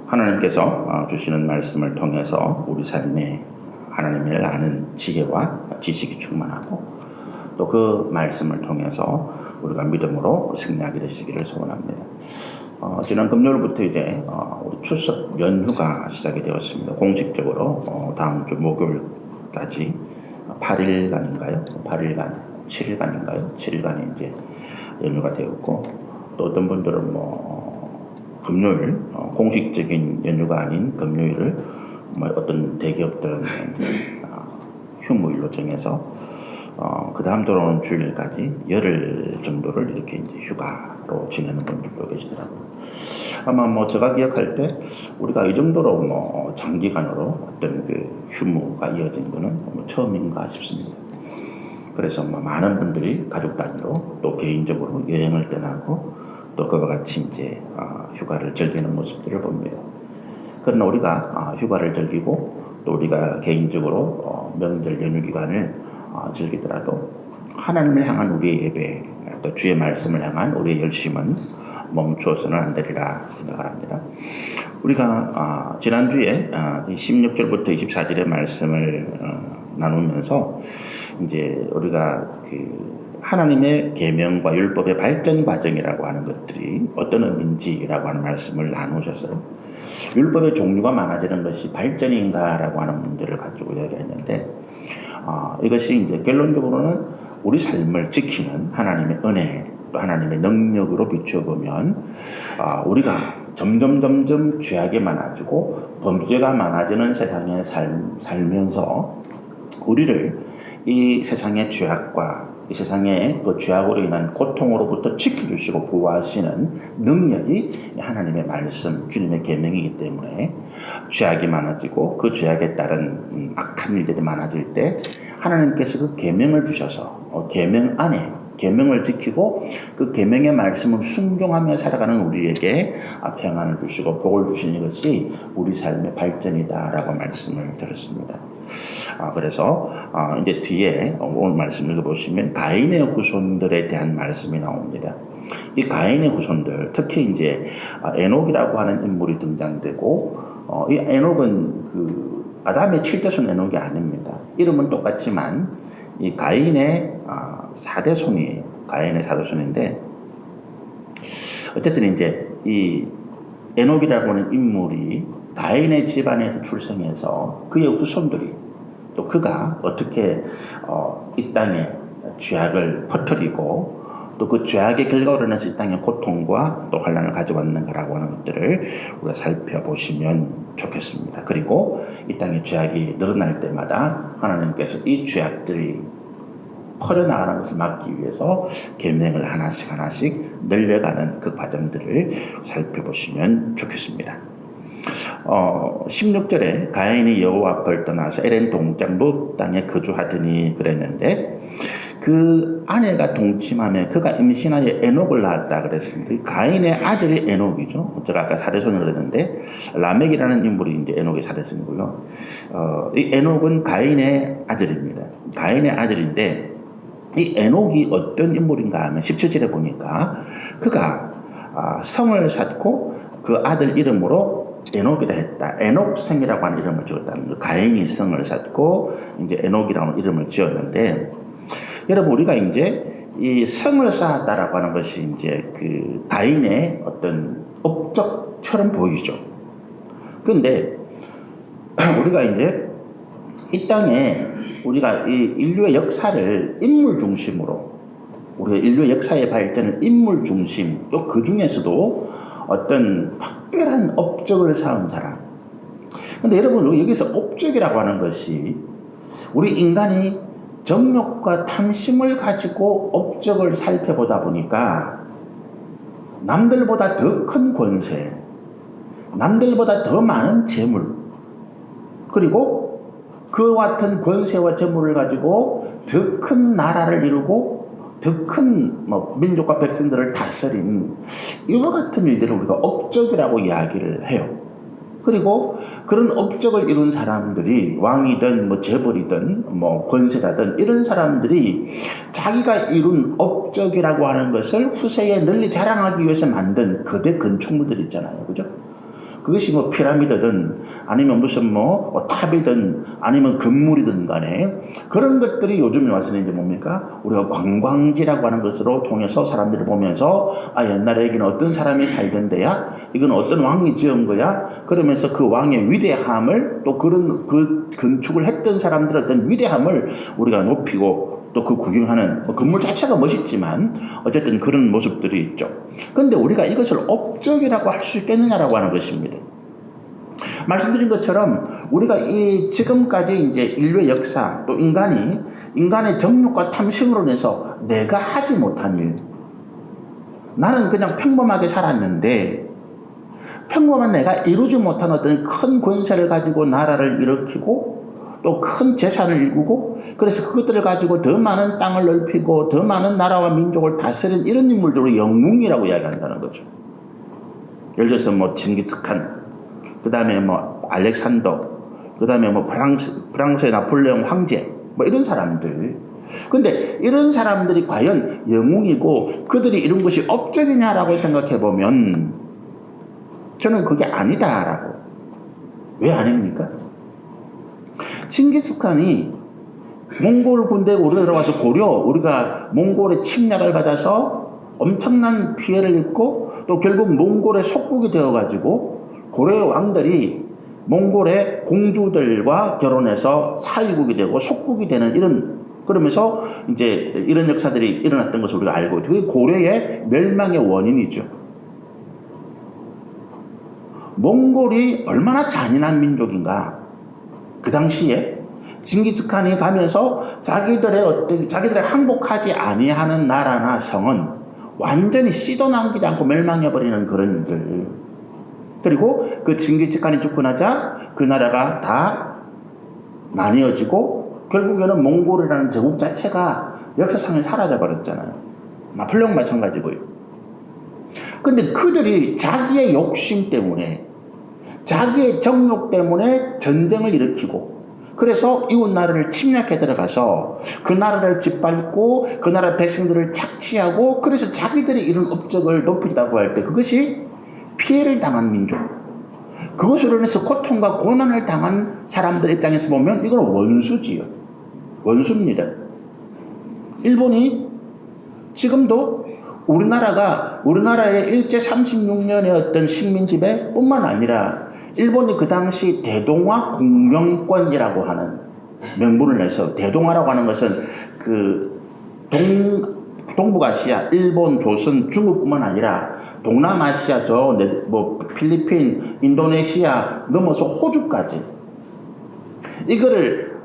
하나님께서 주시는 말씀을 통해서 우리 삶에 하나님을 아는 지혜와 지식이 충만하고 또 그 말씀을 통해서 우리가 믿음으로 승리하게 되시기를 소원합니다. 지난 금요일부터 이제 우리 추석 연휴가 시작이 되었습니다. 공식적으로 다음 주 목요일까지 8일간인가요? 8일간, 7일간인가요? 7일간이 이제 연휴가 되었고, 또 어떤 분들은 금요일, 공식적인 연휴가 아닌 금요일을 어떤 대기업들은 휴무일로 정해서 그 다음 돌아오는 주일까지 열흘 정도를 이렇게 이제 휴가로 지내는 분들도 계시더라고요. 아마 제가 기억할 때 우리가 이 정도로 장기간으로 어떤 그 휴무가 이어진 거는 처음인가 싶습니다. 그래서 많은 분들이 가족 단위로 또 개인적으로 여행을 떠나고 또 그와 같이 이제 휴가를 즐기는 모습들을 봅니다. 그러나 우리가 휴가를 즐기고 또 우리가 개인적으로 명절 연휴 기간을 즐기더라도 하나님을 향한 우리의 예배, 또 주의 말씀을 향한 우리의 열심은 멈추어서는 안 되리라 생각을 합니다. 우리가 지난주에 16절부터 24절의 말씀을 나누면서 이제 우리가 그 하나님의 계명과 율법의 발전 과정이라고 하는 것들이 어떤 의미인지라고 하는 말씀을 나누셨어요. 율법의 종류가 많아지는 것이 발전인가라고 하는 문제를 가지고 이야기했는데, 이것이 이제 결론적으로는 우리 삶을 지키는 하나님의 은혜, 또 하나님의 능력으로 비춰보면 우리가 점점 죄악이 많아지고 범죄가 많아지는 세상에 살면서 우리를 이 세상의 죄악과 이 세상의 그 죄악으로 인한 고통으로부터 지켜주시고 보호하시는 능력이 하나님의 말씀, 주님의 계명이기 때문에 죄악이 많아지고 그 죄악에 따른 악한 일들이 많아질 때 하나님께서 그 계명을 주셔서 계명 안에 계명을 지키고 그 계명의 말씀을 순종하며 살아가는 우리에게 평안을 주시고 복을 주시는 것이 우리 삶의 발전이다라고 말씀을 드렸습니다. 그래서 이제 뒤에 오늘 말씀 읽어보시면 가인의 후손들에 대한 말씀이 나옵니다. 이 가인의 후손들, 특히 이제 에녹이라고 하는 인물이 등장되고, 이 에녹은 그 아담의 7대손 에녹이 아닙니다. 이름은 똑같지만 이 가인의 4대손이에요. 가인의 4대손인데, 어쨌든 이제 이 에녹이라고 하는 인물이 가인의 집안에서 출생해서 그의 후손들이 또 그가 어떻게 이 땅에 죄악을 퍼뜨리고 또 그 죄악의 결과로 인해서 이 땅에 고통과 또 환난을 가져왔는가라고 하는 것들을 우리가 살펴보시면 좋겠습니다. 그리고 이 땅에 죄악이 늘어날 때마다 하나님께서 이 죄악들이 퍼져나가는 것을 막기 위해서 계명을 하나씩 늘려가는 그 과정들을 살펴보시면 좋겠습니다. 16절에 가인이 여호와 앞을 떠나서 에덴 동장 롯 땅에 거주하더니 그랬는데, 그 아내가 동침하며 그가 임신하여 에녹을 낳았다 그랬습니다. 가인의 아들이 에녹이죠. 제가 아까 사대손을 그랬는데 라멕이라는 인물이 이제 에녹의 사대손이고요. 이 에녹은 가인의 아들입니다. 가인의 아들인데 이 에녹이 어떤 인물인가 하면 17절에 보니까 그가 성을 쌓고 그 아들 이름으로 에녹이라 했다. 에녹성이라고 하는 이름을 지었다는 거예요. 가인이 성을 쌓고 이제 에녹이라는 이름을 지었는데, 여러분 우리가 이제 이 성을 쌓았다라고 하는 것이 이제 그 가인의 어떤 업적처럼 보이죠. 그런데 우리가 이제 이 땅에 우리가 이 인류의 역사를 인물 중심으로, 우리가 인류의 역사의 발전을 인물 중심, 또 그 중에서도 어떤 특별한 업적을 쌓은 사람. 근데 여러분 여기서 업적이라고 하는 것이 우리 인간이 정욕과 탐심을 가지고 업적을 살펴보다 보니까 남들보다 더 큰 권세, 남들보다 더 많은 재물, 그리고 그와 같은 권세와 재물을 가지고 더 큰 나라를 이루고 더 큰 민족과 백성들을 다스린 이와 같은 일들을 우리가 업적이라고 이야기를 해요. 그리고 그런 업적을 이룬 사람들이 왕이든 재벌이든 권세자든 이런 사람들이 자기가 이룬 업적이라고 하는 것을 후세에 널리 자랑하기 위해서 만든 거대 건축물들 있잖아요. 그죠? 그것이 뭐 피라미드든 아니면 무슨 뭐 탑이든 아니면 건물이든 간에 그런 것들이 요즘에 와서는 이제 뭡니까? 우리가 관광지라고 하는 것으로 통해서 사람들이 보면서 아, 옛날에 여기는 어떤 사람이 살던 데야? 이건 어떤 왕이 지은 거야? 그러면서 그 왕의 위대함을 또 그런 그 건축을 했던 사람들의 어떤 위대함을 우리가 높이고 또 그 구경하는 건물 자체가 멋있지만 어쨌든 그런 모습들이 있죠. 그런데 우리가 이것을 업적이라고 할 수 있겠느냐라고 하는 것입니다. 말씀드린 것처럼 우리가 이 지금까지 이제 인류의 역사 또 인간의 정욕과 탐심으로 인해서 내가 하지 못한 일, 나는 그냥 평범하게 살았는데 평범한 내가 이루지 못한 어떤 큰 권세를 가지고 나라를 일으키고 또 큰 재산을 일구고 그래서 그것들을 가지고 더 많은 땅을 넓히고 더 많은 나라와 민족을 다스린 이런 인물들을 영웅이라고 이야기한다는 거죠. 예를 들어서 뭐 징기스칸, 그 다음에 뭐 알렉산더, 그 다음에 뭐 프랑스의 나폴레옹 황제, 뭐 이런 사람들. 근데 이런 사람들이 과연 영웅이고 그들이 이룬 것이 업적이냐라고 생각해 보면 저는 그게 아니다라고. 왜 아닙니까? 칭기스칸이 몽골 군대에 우리나라와서 우리가 몽골의 침략을 받아서 엄청난 피해를 입고 또 결국 몽골의 속국이 되어가지고 고려 왕들이 몽골의 공주들과 결혼해서 사위국이 되고 속국이 되는 이런 그러면서 이제 이런 역사들이 일어났던 것을 우리가 알고 있죠. 그게 고려의 멸망의 원인이죠. 몽골이 얼마나 잔인한 민족인가. 그 당시에 징기스칸이 가면서 자기들의 항복하지 아니하는 나라나 성은 완전히 씨도 남기지 않고 멸망해버리는 그런 일들. 그리고 그 징기스칸이 죽고 나자 그 나라가 다 나뉘어지고 결국에는 몽골이라는 제국 자체가 역사상에 사라져버렸잖아요. 나폴레옹 마찬가지고요. 그런데 그들이 자기의 욕심 때문에 자기의 정욕 때문에 전쟁을 일으키고 그래서 이웃 나라를 침략해 들어가서 그 나라를 짓밟고 그 나라 백성들을 착취하고 그래서 자기들이 이룬 업적을 높인다고 할 때 그것이 피해를 당한 민족, 그것으로 인해서 고통과 고난을 당한 사람들 입장에서 보면 이건 원수지요. 원수입니다. 일본이 지금도 우리나라의 일제 36년의 어떤 식민지배 뿐만 아니라 일본이 그 당시 대동아 공영권이라고 하는 명분을 내서, 대동아라고 하는 것은 그 동북아시아, 일본, 조선, 중국뿐만 아니라 동남아시아, 필리핀, 인도네시아 넘어서 호주까지 이거를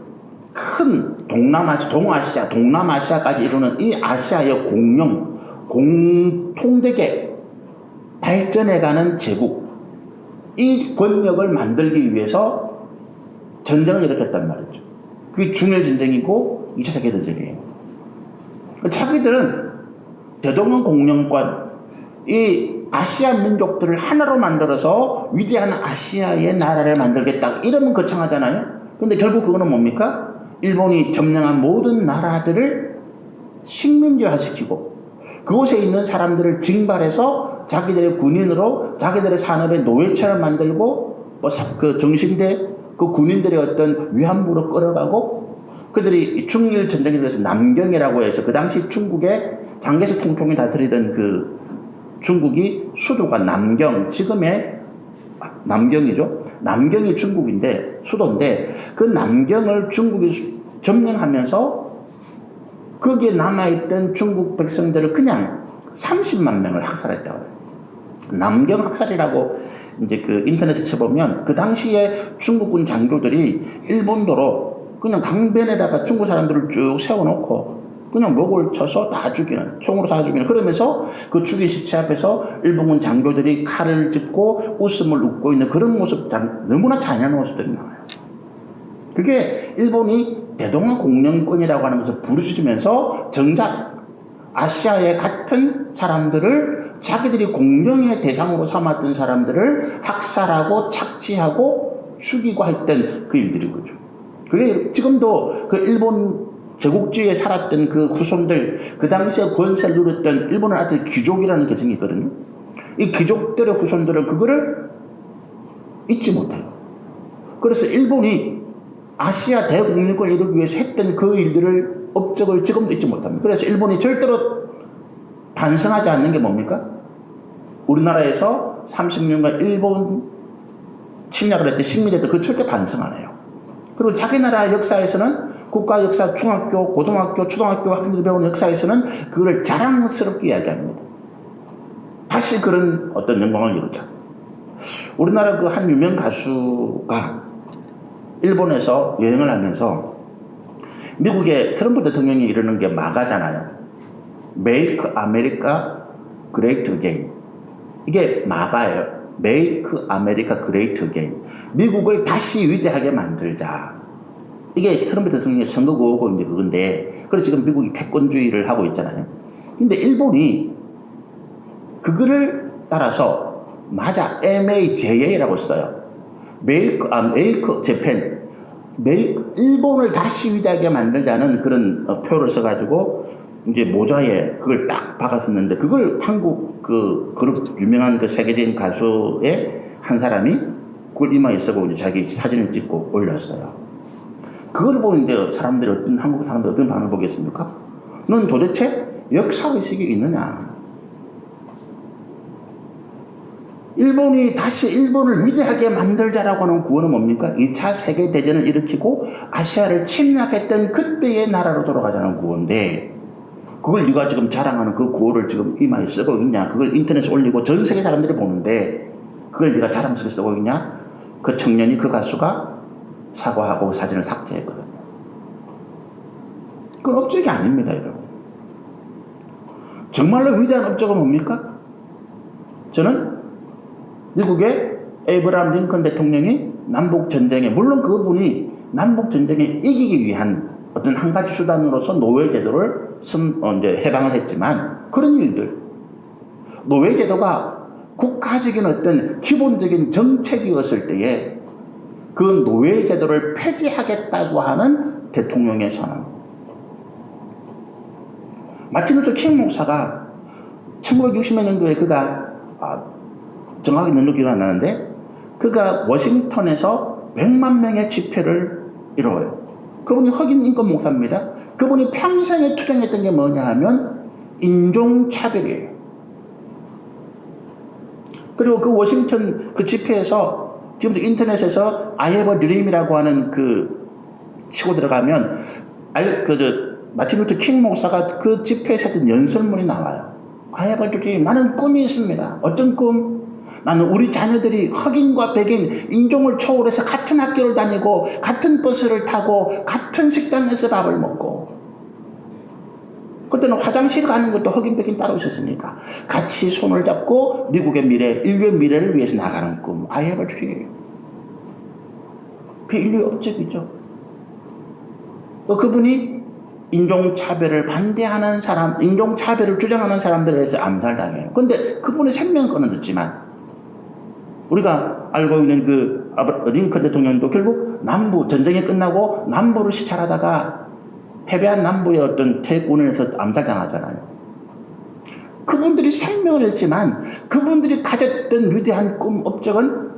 큰 동남아시아까지 이루는 이 아시아의 공통되게 발전해가는 제국, 이 권력을 만들기 위해서 전쟁을 일으켰단 말이죠. 그게 중일전쟁이고 2차 세계대전이에요. 자기들은 대동아 공영권, 이 아시아 민족들을 하나로 만들어서 위대한 아시아의 나라를 만들겠다 이러면 거창하잖아요. 근데 결국 그거는 뭡니까? 일본이 점령한 모든 나라들을 식민지화시키고 그곳에 있는 사람들을 징발해서 자기들의 군인으로 자기들의 산업의 노예처럼 만들고 그 정신대 그 군인들의 어떤 위안부로 끌어가고 그들이 중일 전쟁에 대해서 남경이라고 해서 그 당시 중국의 장개석 통통이 다스리던 그 중국이 수도가 남경, 지금의 남경이죠. 남경이 중국인데 수도인데 그 남경을 중국이 점령하면서 거기에 남아있던 중국 백성들을 그냥 30만 명을 학살했다고 해요. 남경 학살이라고 이제 그 인터넷에 쳐보면 그 당시에 중국군 장교들이 일본도로 그냥 강변에다가 중국 사람들을 쭉 세워놓고 그냥 목을 쳐서 다 죽이는, 총으로 다 죽이는, 그러면서 그 죽인 시체 앞에서 일본군 장교들이 칼을 짚고 웃음을 웃고 있는 그런 모습, 너무나 잔인한 모습들이 나와요. 그게 일본이 대동아 공영권이라고 하는 것을 부르짖으면서 정작 아시아의 같은 사람들을 자기들이 공경의 대상으로 삼았던 사람들을 학살하고 착취하고 죽이고 했던 그 일들인 거죠. 그게 지금도 그 일본 제국주의에 살았던 그 후손들, 그 당시에 권세를 누렸던 일본을 하여튼 귀족이라는 계층이 있거든요. 이 귀족들의 후손들은 그거를 잊지 못해요. 그래서 일본이 아시아 대국민권을 이루기 위해서 했던 그 일들을 업적을 지금도 잊지 못합니다. 그래서 일본이 절대로 반성하지 않는 게 뭡니까? 우리나라에서 30년간 일본 침략을 했던 식민지 때 그 절대 반성 안 해요. 그리고 자기 나라 역사에서는 국가 역사 중학교, 고등학교, 초등학교 학생들이 배우는 역사에서는 그걸 자랑스럽게 이야기합니다. 다시 그런 어떤 영광을 이루자. 우리나라 그 한 유명 가수가 일본에서 여행을 하면서 미국의 트럼프 대통령이 이러는 게 마가잖아요. Make America Great Again. 이게 마가예요. Make America Great Again. 미국을 다시 위대하게 만들자. 이게 트럼프 대통령의 선거 구호고 이제 그건데, 그래서 지금 미국이 패권주의를 하고 있잖아요. 근데 일본이 그거를 따라서 맞아 MAJA라고 써요. Make Japan. Make 일본을 다시 위대하게 만들자는 그런 표를 써가지고 이제 모자에 그걸 딱 박았었는데, 그걸 한국 그 그룹 유명한 그 세계적인 가수의 한 사람이 그걸 이마에 쓰고 이제 자기 사진을 찍고 올렸어요. 그걸 보는데 한국 사람들이 어떤 반응을 보겠습니까? 넌 도대체 역사의식이 있느냐? 일본이 다시 일본을 위대하게 만들자라고 하는 구호는 뭡니까? 2차 세계대전을 일으키고 아시아를 침략했던 그때의 나라로 돌아가자는 구호인데, 그걸 네가 지금 자랑하는 그 구호를 지금 이마에 쓰고 있냐? 그걸 인터넷에 올리고 전 세계 사람들이 보는데 그걸 네가 자랑스럽게 쓰고 있냐? 그 청년이, 그 가수가 사과하고 사진을 삭제했거든요. 그건 업적이 아닙니다, 여러분. 정말로 위대한 업적은 뭡니까? 저는 미국의 에이브라함 링컨 대통령이 남북전쟁에, 물론 그분이 남북전쟁에 이기기 위한 어떤 한 가지 수단으로서 노예제도를 이제 해방을 했지만, 그런 일들, 노예제도가 국가적인 어떤 기본적인 정책이었을 때에 그 노예제도를 폐지하겠다고 하는 대통령의 선언. 마틴 루터 킹 목사가 1960몇 년도에 그가 정확히 연도 기억 안 나는데, 그가 워싱턴에서 100만 명의 집회를 이루어요. 그분이 흑인 인권 목사입니다. 그분이 평생에 투쟁했던 게 뭐냐 하면 인종차별이에요. 그리고 그 워싱턴 그 집회에서 지금도 인터넷에서 I have a dream이라고 하는 그 치고 들어가면 마틴 루터 킹 목사가 그 집회에서 했던 연설문이 나와요. I have a dream. 나는 꿈이 있습니다. 어떤 꿈? 나는 우리 자녀들이 흑인과 백인 인종을 초월해서 같은 학교를 다니고 같은 버스를 타고 같은 식당에서 밥을 먹고, 그때는 화장실 가는 것도 흑인 백인 따로 있었으니까 같이 손을 잡고 미국의 미래, 인류의 미래를 위해서 나가는 꿈. I have a dream. 그 인류의 업적이죠. 또 그분이 인종차별을 반대하는 사람, 인종차별을 주장하는 사람들에 의해서 암살당해요. 그런데 그분의 생명은 끊어졌지만, 우리가 알고 있는 그 링컨 대통령도 결국 남부 전쟁이 끝나고 남부를 시찰하다가 패배한 남부의 어떤 태군에서 암살당하잖아요. 그분들이 생명을 잃지만 그분들이 가졌던 위대한 꿈, 업적은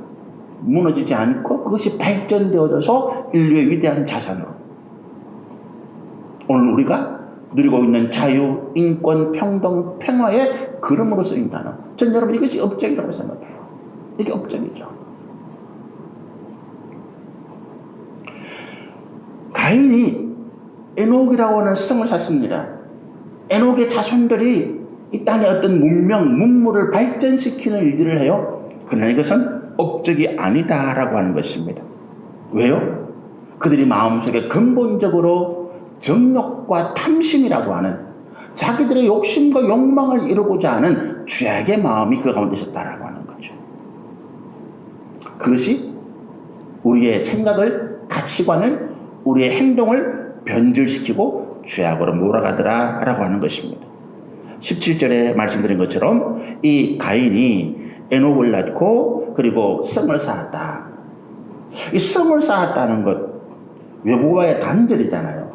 무너지지 않고 그것이 발전되어져서 인류의 위대한 자산으로 오늘 우리가 누리고 있는 자유, 인권, 평등, 평화의 그름으로 쓰인다는, 전 여러분 이것이 업적이라고 생각해요. 이게 업적이죠. 가인이 에녹이라고 하는 성을 샀습니다. 에녹의 자손들이 이 땅의 어떤 문명, 문물을 발전시키는 일들을 해요. 그러나 이것은 업적이 아니다라고 하는 것입니다. 왜요? 그들이 마음속에 근본적으로 정욕과 탐심이라고 하는 자기들의 욕심과 욕망을 이루고자 하는 죄악의 마음이 그 가운데 있었다라고 하는 거죠. 그것이 우리의 생각을, 가치관을, 우리의 행동을 변질시키고 죄악으로 몰아가더라라고 하는 것입니다. 17절에 말씀드린 것처럼 이 가인이 에녹을 낳고 그리고 성을 쌓았다. 이 성을 쌓았다는 것, 외국어의 단절이잖아요.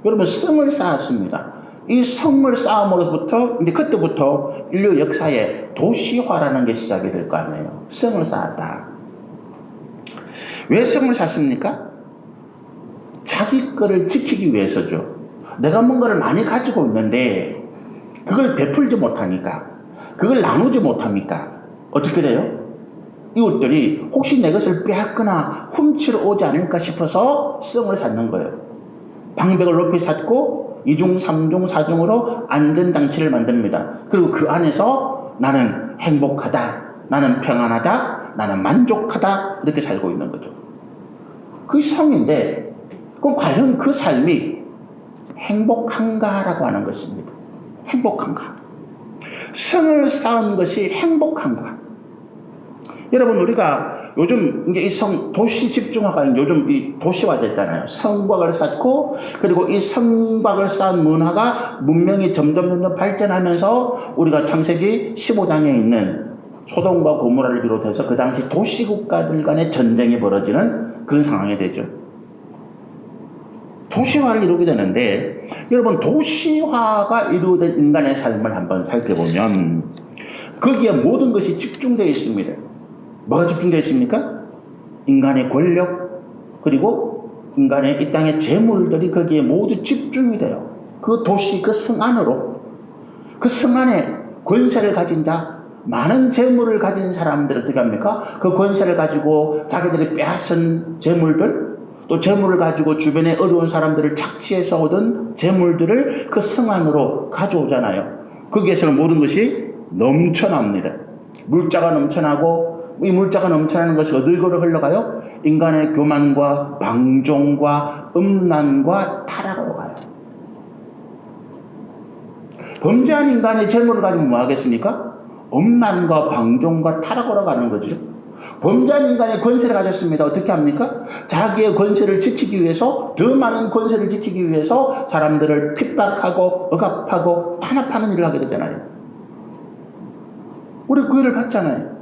여러분, 성을 쌓았습니다. 이 성을 쌓음으로부터 이제 그때부터 인류 역사에 도시화라는 게 시작이 될 거 아니에요. 성을 쌓았다. 왜 성을 샀습니까? 자기 거를 지키기 위해서죠. 내가 뭔가를 많이 가지고 있는데 그걸 베풀지 못하니까, 그걸 나누지 못하니까 어떻게 돼요? 이웃들이 혹시 내 것을 빼앗거나 훔치러 오지 않을까 싶어서 성을 샀는 거예요. 방백을 높이 샀고 2중, 3중, 4중으로 안전장치를 만듭니다. 그리고 그 안에서 나는 행복하다, 나는 평안하다, 나는 만족하다, 이렇게 살고 있는 거죠. 그게 성인데, 그럼 과연 그 삶이 행복한가라고 하는 것입니다. 행복한가? 성을 쌓은 것이 행복한가? 여러분, 우리가 요즘 이제 이 도시 집중화가 요즘 이 도시화됐잖아요. 성곽을 쌓고, 그리고 이 성곽을 쌓은 문명이 점점 발전하면서 우리가 창세기 15장에 있는 소돔과 고모라를 비롯해서 그 당시 도시국가들 간의 전쟁이 벌어지는 그런 상황이 되죠. 도시화를 이루게 되는데, 여러분, 도시화가 이루어진 인간의 삶을 한번 살펴보면 거기에 모든 것이 집중되어 있습니다. 뭐가 집중되어 있습니까? 인간의 권력, 그리고 인간의 이 땅의 재물들이 거기에 모두 집중이 돼요. 그 도시, 그 성 안으로. 그 성 안에 권세를 가진 자, 많은 재물을 가진 사람들 어떻게 합니까? 그 권세를 가지고 자기들이 빼앗은 재물들, 또 재물을 가지고 주변에 어려운 사람들을 착취해서 얻은 재물들을 그 성 안으로 가져오잖아요. 거기에서는 모든 것이 넘쳐납니다. 물자가 넘쳐나고, 이 물자가 넘쳐나는 것이 어디로 흘러가요? 인간의 교만과 방종과 음란과 타락으로 가요. 범죄한 인간의 재물을 가지면 뭐 하겠습니까? 음란과 방종과 타락으로 가는 거죠. 범죄한 인간의 권세를 가졌습니다. 어떻게 합니까? 자기의 권세를 지키기 위해서, 더 많은 권세를 지키기 위해서 사람들을 핍박하고 억압하고 탄압하는 일을 하게 되잖아요. 우리 그 일을 봤잖아요.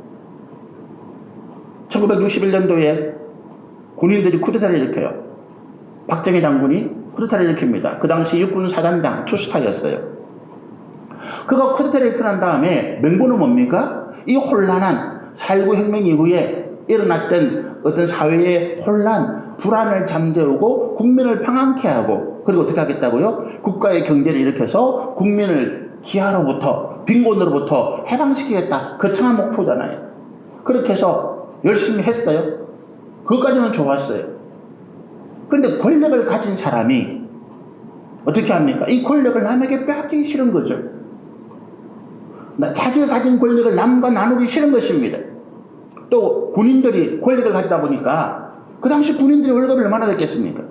1961년도에 군인들이 쿠데타를 일으켜요. 박정희 장군이 쿠데타를 일으킵니다. 그 당시 육군 사단장 투스타였어요. 그가 쿠데타를 일으킨 다음에 명분은 뭡니까? 이 혼란한 4.19 혁명 이후에 일어났던 어떤 사회의 혼란, 불안을 잠재우고 국민을 평안케 하고, 그리고 어떻게 하겠다고요? 국가의 경제를 일으켜서 국민을 기아로부터, 빈곤으로부터 해방시키겠다. 거창한 목표잖아요. 그렇게 해서 열심히 했어요. 그것까지는 좋았어요. 그런데 권력을 가진 사람이 어떻게 합니까? 이 권력을 남에게 빼앗기기 싫은 거죠. 자기가 가진 권력을 남과 나누기 싫은 것입니다. 또 군인들이 권력을 가지다 보니까 그 당시 군인들이 월급을 얼마나 됐겠습니까?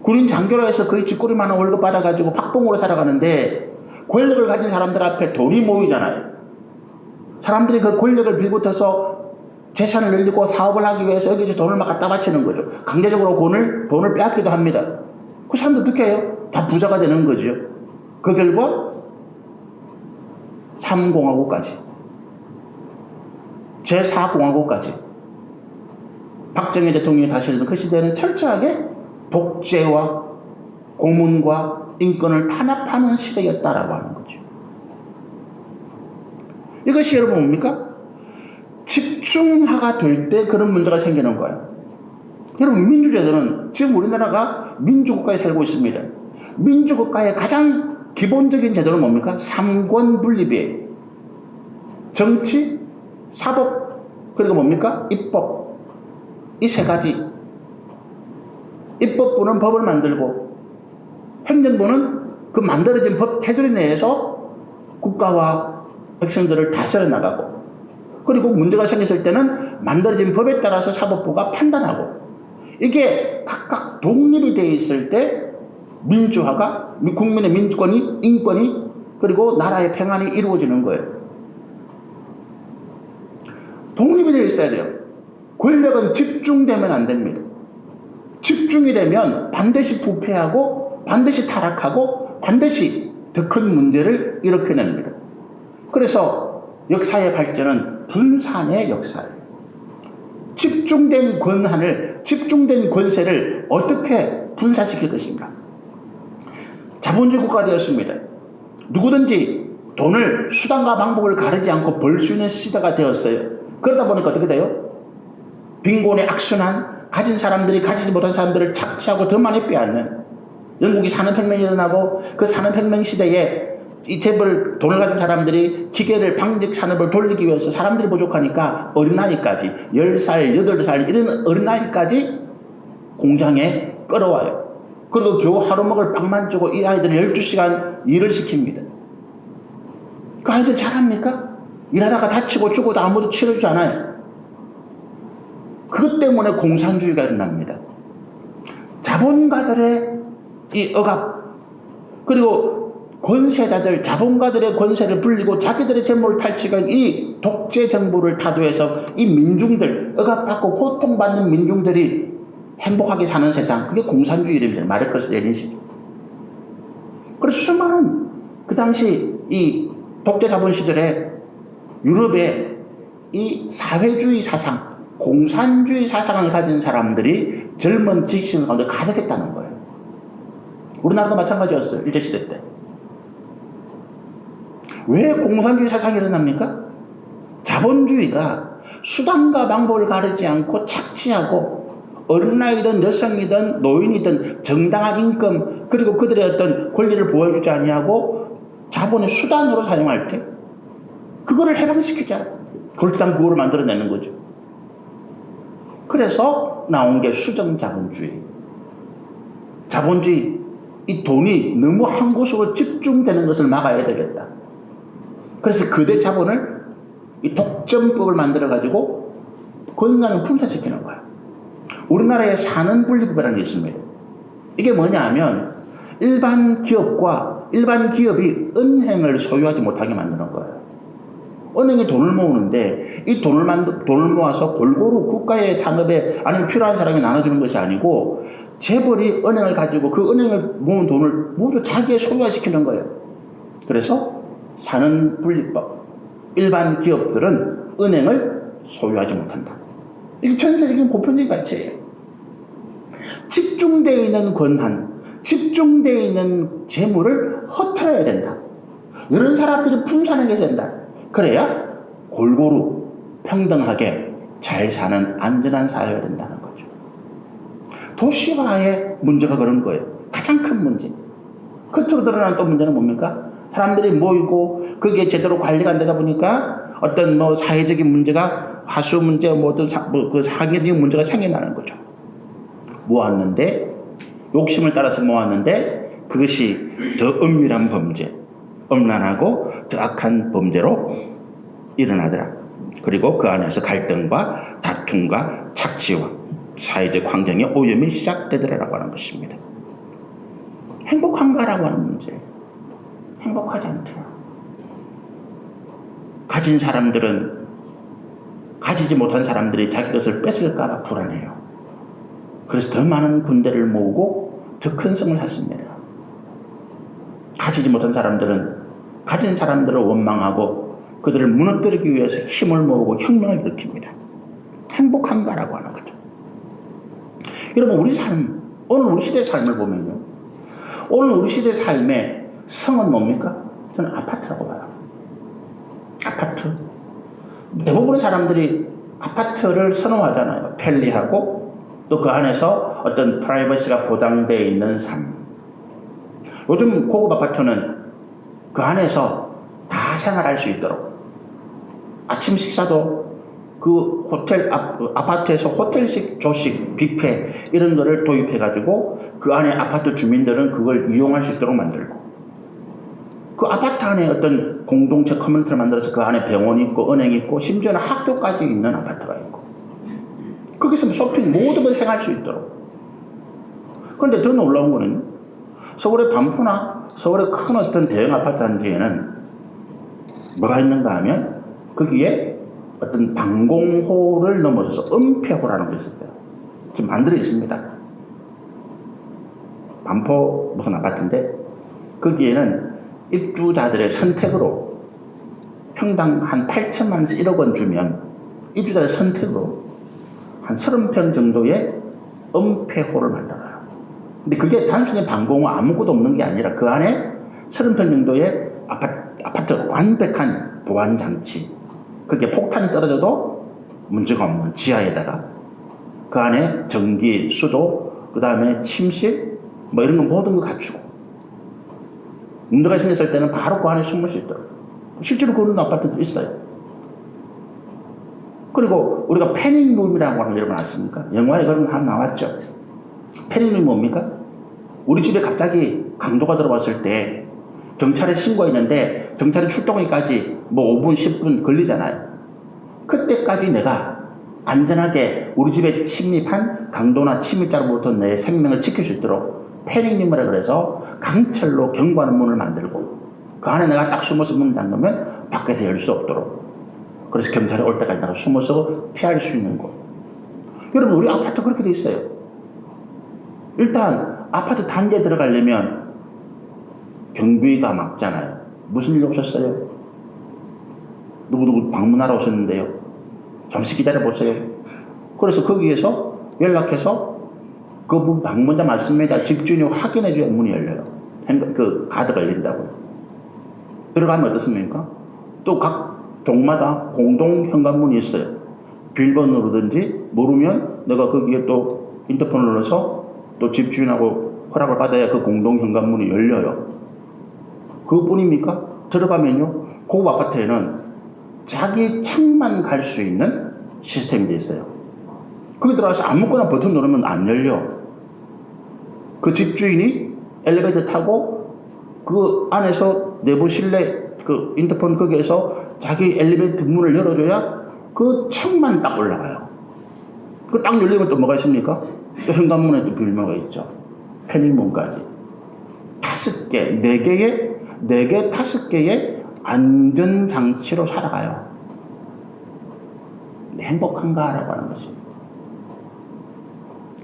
군인 장교라 해서 거의 쥐꼬리만한 월급 받아가지고 박봉으로 살아가는데 권력을 가진 사람들 앞에 돈이 모이잖아요. 사람들이 그 권력을 빌붙어서 재산을 늘리고 사업을 하기 위해서 여기저기 돈을 막 갖다 바치는 거죠. 강제적으로 돈을 빼앗기도 합니다. 그 사람들 어떻게 해요? 다 부자가 되는 거죠. 그 결과 3공화국까지, 제4공화국까지 박정희 대통령이 다스리던 그 시대는 철저하게 독재와 고문과 인권을 탄압하는 시대였다라고 하는 거죠. 이것이 여러분 뭡니까? 집중화가 될 때 그런 문제가 생기는 거예요. 여러분, 민주제도는 지금 우리나라가 민주국가에 살고 있습니다. 민주국가의 가장 기본적인 제도는 뭡니까? 삼권 분립이에요. 정치, 사법, 그리고 뭡니까? 입법. 이 세 가지. 입법부는 법을 만들고, 행정부는 그 만들어진 법 테두리 내에서 국가와 백성들을 다스려 나가고, 그리고 문제가 생겼을 때는 만들어진 법에 따라서 사법부가 판단하고, 이게 각각 독립이 되어 있을 때 민주화가, 국민의 민주권이, 인권이, 그리고 나라의 평안이 이루어지는 거예요. 독립이 되어 있어야 돼요. 권력은 집중되면 안 됩니다. 집중이 되면 반드시 부패하고 반드시 타락하고 반드시 더 큰 문제를 일으켜냅니다. 그래서 역사의 발전은 분산의 역사예요. 집중된 권한을, 집중된 권세를 어떻게 분산시킬 것인가? 자본주의 국가가 되었습니다. 누구든지 돈을 수단과 방법을 가리지 않고 벌 수 있는 시대가 되었어요. 그러다 보니까 어떻게 돼요? 빈곤의 악순환, 가진 사람들이 가지지 못한 사람들을 착취하고 더 많이 빼앗는 영국이 산업혁명이 일어나고 그 산업혁명 시대에 이 재벌 돈을 가진 사람들이 기계를 방직 산업을 돌리기 위해서 사람들이 부족하니까 어린아이까지 10살, 8살 이런 어린아이까지 공장에 끌어와요. 그리고 겨우 하루 먹을 빵만 주고 이 아이들을 12시간 일을 시킵니다. 그 아이들 잘합니까? 일하다가 다치고 죽어도 아무도 치료주지 않아요. 그것 때문에 공산주의가 일어납니다. 자본가들의 이 억압, 그리고 권세자들, 자본가들의 권세를 불리고 자기들의 재물을 탈취한 이 독재 정부를 타도해서 이 민중들, 억압받고 고통받는 민중들이 행복하게 사는 세상, 그게 공산주의 이름입니다. 마르크스 레닌시죠. 그래서 수많은 그 당시 이 독재 자본 시절에 유럽의 이 사회주의 사상, 공산주의 사상을 가진 사람들이 젊은 지식인 가운데 가득했다는 거예요. 우리나라도 마찬가지였어요. 일제시대 때. 왜 공산주의 사상이 일어납니까? 자본주의가 수단과 방법을 가리지 않고 착취하고 어린아이든 여성이든 노인이든 정당한 임금 그리고 그들의 어떤 권리를 보호해주지 아니하고 자본의 수단으로 사용할 때 그거를 해방시키자. 골드당 구호를 만들어내는 거죠. 그래서 나온 게 수정자본주의. 자본주의, 이 돈이 너무 한 곳으로 집중되는 것을 막아야 되겠다. 그래서 거대 자본을 이 독점법을 만들어가지고 권한을 분산시키는 거야. 우리나라에 사는 분리법이라는 게 있습니다. 이게 뭐냐 하면 일반 기업과 일반 기업이 은행을 소유하지 못하게 만드는 거예요. 은행이 돈을 모으는데 이 돈을 모아서 골고루 국가의 산업에 아니면 필요한 사람이 나눠주는 것이 아니고 재벌이 은행을 가지고 그 은행을 모은 돈을 모두 자기의 소유화시키는 거예요. 그래서 사는 분리법. 일반 기업들은 은행을 소유하지 못한다. 이게 전세적인 보편적인 가치예요. 집중되어 있는 권한, 집중되어 있는 재물을 허투러야 된다. 이런 사람들이 분산하게 된다. 그래야 골고루 평등하게 잘 사는 안전한 사회가 된다는 거죠. 도시화의 문제가 그런 거예요. 가장 큰 문제. 끝으로 드러나는 또 문제는 뭡니까? 사람들이 모이고 그게 제대로 관리가 안 되다 보니까 어떤 뭐 사회적인 문제가 화수 문제, 그 사회적인 문제가 생겨나는 거죠. 모았는데 욕심을 따라서 모았는데 그것이 더 은밀한 범죄, 음란하고 더 악한 범죄로 일어나더라. 그리고 그 안에서 갈등과 다툼과 착취와 사회적 환경의 오염이 시작되더라라고 하는 것입니다. 행복한가라고 하는 문제. 행복하지 않더라. 가진 사람들은 가지지 못한 사람들이 자기 것을 뺏을까봐 불안해요. 그래서 더 많은 군대를 모으고 더 큰 성을 샀습니다. 가지지 못한 사람들은 가진 사람들을 원망하고 그들을 무너뜨리기 위해서 힘을 모으고 혁명을 일으킵니다. 행복한가라고 하는 거죠. 여러분, 우리 삶, 오늘 우리 시대의 삶을 보면요. 오늘 우리 시대의 삶의 성은 뭡니까? 저는 아파트라고 봐요. 아파트. 대부분의 사람들이 아파트를 선호하잖아요. 편리하고 또 그 안에서 어떤 프라이버시가 보장되어 있는 삶. 요즘 고급 아파트는 그 안에서 다 생활할 수 있도록 아침 식사도 그 호텔 아파트에서 호텔식 조식 뷔페 이런 거를 도입해가지고 그 안에 아파트 주민들은 그걸 이용할 수 있도록 만들고 그 아파트 안에 어떤 공동체 커뮤니티를 만들어서 그 안에 병원이 있고 은행이 있고 심지어는 학교까지 있는 아파트가 있고 거기서 쇼핑 모든 걸 생각할 수 있도록. 그런데 더 놀라운 거는 서울의 반포나 서울의 큰 어떤 대형 아파트 단지에는 뭐가 있는가 하면 거기에 어떤 방공호를 넘어서서 은폐호라는 게 있었어요. 지금 만들어 있습니다. 반포 무슨 아파트인데 거기에는 입주자들의 선택으로 평당 한 8천만원에서 1억 원 주면 입주자의 선택으로 한 30평 정도의 은폐호를 만들어요. 근데 그게 단순히 방공호 아무것도 없는 게 아니라 그 안에 30평 정도의 아파트 완벽한 보안장치. 그게 폭탄이 떨어져도 문제가 없는 지하에다가 그 안에 전기, 수도, 그 다음에 침실, 뭐 이런 거 모든 거 갖추고. 문제가 생겼을 때는 바로 그 안에 숨을 수 있도록. 실제로 그런 아파트도 있어요. 그리고 우리가 패닉룸이라고 하는 거 여러분 아십니까? 영화에 그런 거 한 나왔죠. 패닉룸이 뭡니까? 우리 집에 갑자기 강도가 들어왔을 때 경찰에 신고했는데 경찰이 출동하기까지 뭐 5분, 10분 걸리잖아요. 그때까지 내가 안전하게 우리 집에 침입한 강도나 침입자로부터 내 생명을 지킬 수 있도록 패닉룸이라 그래서 강철로 경고하는 문을 만들고 그 안에 내가 딱 숨어서 문 잠그면 밖에서 열 수 없도록. 그래서 경찰이 올 때까지 내가 숨어서 피할 수 있는 곳. 여러분 우리 아파트 그렇게 돼 있어요. 일단 아파트 단지에 들어가려면 경비가 막잖아요. 무슨 일 오셨어요? 누구누구 방문하러 오셨는데요. 잠시 기다려보세요. 그래서 거기에서 연락해서 그분 방문자 맞습니다. 집주인이 확인해줘야 문이 열려요. 그 가드가 열린다고요. 들어가면 어떻습니까? 또 각 동마다 공동 현관문이 있어요. 비밀번호로든지 모르면 내가 거기에 또 인터폰을 눌러서 또 집주인하고 허락을 받아야 그 공동 현관문이 열려요. 그뿐입니까? 들어가면요, 그 아파트에는 자기 창만 갈 수 있는 시스템이 돼 있어요. 거기 들어가서 아무거나 버튼 누르면 안 열려. 그 집주인이 엘리베이터 타고 그 안에서 내부 실내 그 인터폰 거기에서 자기 엘리베이터 문을 열어줘야 그 창만 딱 올라가요. 그 딱 열리면 또 뭐가 있습니까? 또 현관문에 또 비밀번호가 있죠. 패닉문까지. 5개, 4개, 5개의 안전장치로 살아가요. 행복한가라고 하는 것입니다.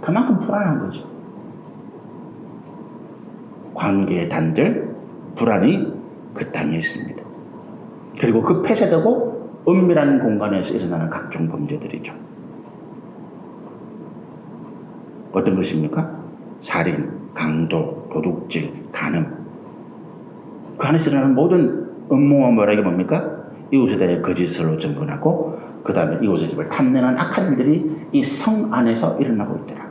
그만큼 불안한 거죠. 관계의 단절, 불안이 그 땅에 있습니다. 그리고 그 폐쇄되고 은밀한 공간에서 일어나는 각종 범죄들이죠. 어떤 것입니까? 살인, 강도, 도둑질, 간음. 그 안에서 일어나는 모든 음모와 뭐라기 뭡니까? 이웃에 대해 거짓으로 증언하고 그 다음에 이웃의 집을 탐내는 악한 일들이 이 성 안에서 일어나고 있더라.